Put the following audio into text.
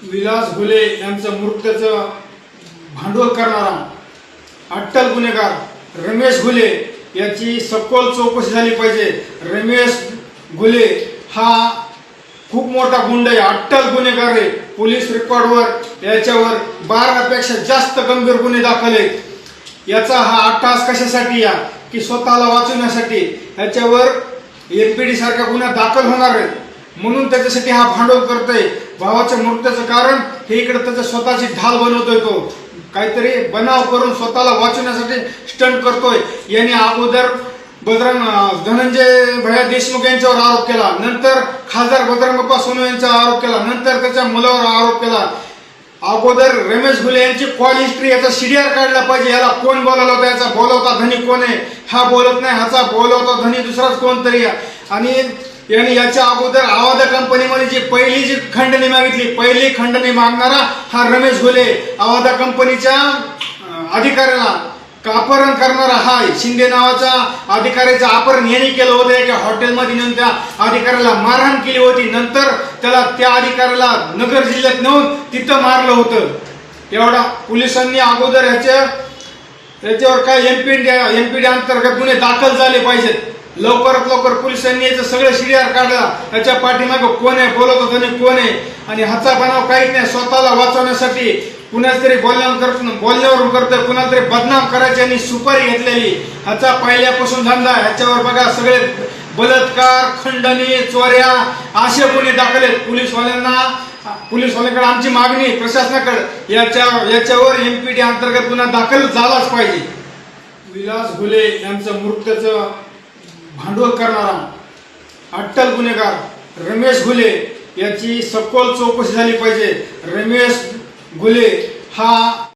विलास घुले यांचं मृत्यूचं भांडवल करणारा अट्टल गुन्हेगार रमेश घुले याची सखोल चौकशी झाली पाहिजे। रमेश घुले हा खूप मोठा गुंड आहे, अट्टल गुन्हेगार आहे। पोलीस रेकॉर्डवर याच्यावर 12 पेक्षा जास्त गंभीर गुन्हे दाखल आहेत। याचा हा अट्टहास कशासाठी या की स्वतःला वाचवण्यासाठी याच्यावर एनपीडी सारखा गुन्हा दाखल होणार आहे, म्हणून त्याच्यासाठी हा भांडवल करतोय। भावाच्या मृत्यूचं कारण हे इकडे त्याच्या स्वतःची ढाल बनवतोय, तो काहीतरी बनाव करून स्वतःला वाचवण्यासाठी स्टंट करतोय। याने अगोदर धनंजय भैया देशमुख यांच्यावर आरोप केला, नंतर खासदार बजरंग सोनवणे यांच्यावर आरोप केला, नंतर त्याच्या मुलावर आरोप केला। अगोदर रमेश घुले यांची कॉल हिस्ट्री याचा सीडीआर काढला पाहिजे। याला कोण बोलावला होता, याचा बोलवता धनी कोण आहे, हा बोलत नाही, ह्याचा बोलवता धनी दुसराच कोणतरी। आणि यांनी याच्या अगोदर आवादा कंपनीमध्ये जी पहिली खंडणी मागितली, पहिली खंडणी मागणारा हा रमेश घुले। आवादा कंपनीच्या अधिकाऱ्याला अपहरण करणारा हा शिंदे नावाच्या अधिकाऱ्याचं अपहरण यांनी केलं होतं। एका हॉटेलमध्ये नेऊन त्या अधिकाऱ्याला मारहाण केली होती, नंतर त्याला त्या अधिकाऱ्याला नगर जिल्ह्यात नेऊन तिथं मारलं होतं। एवढा पोलिसांनी अगोदर याच्यावर काय एनपीडी अंतर्गत गुन्हे दाखल झाले पाहिजेत। लवकरात लवकर पोलिसांनी याचं सगळं सीडीआर काढला, त्याच्या पाठीमागे कोण आहे, बोलत होतं कोण आहे, आणि ह्याचा बनाव काहीच नाही। स्वतःला वाचवण्यासाठी कुणाच तरी बोलण्यावरून करतोय, कुणाला तरी बदनाम करायची आणि सुपारी घेतलेली ह्याचा पहिल्यापासून धंदा। ह्याच्यावर बघा सगळे बलात्कार, खंडणी, चोऱ्या असे गुन्हे दाखल आहेत। पोलिसवाल्यांकडे आमची मागणी प्रशासनाकडे याच्यावर एनपीडी अंतर्गत गुन्हा दाखल झालाच पाहिजे। विलास घुले यांचं मृत्यूचं भांडवल करणारा अट्टल गुन्हेगार रमेश घुले याची सखोल चौकशी झाली पाहिजे। रमेश घुले हा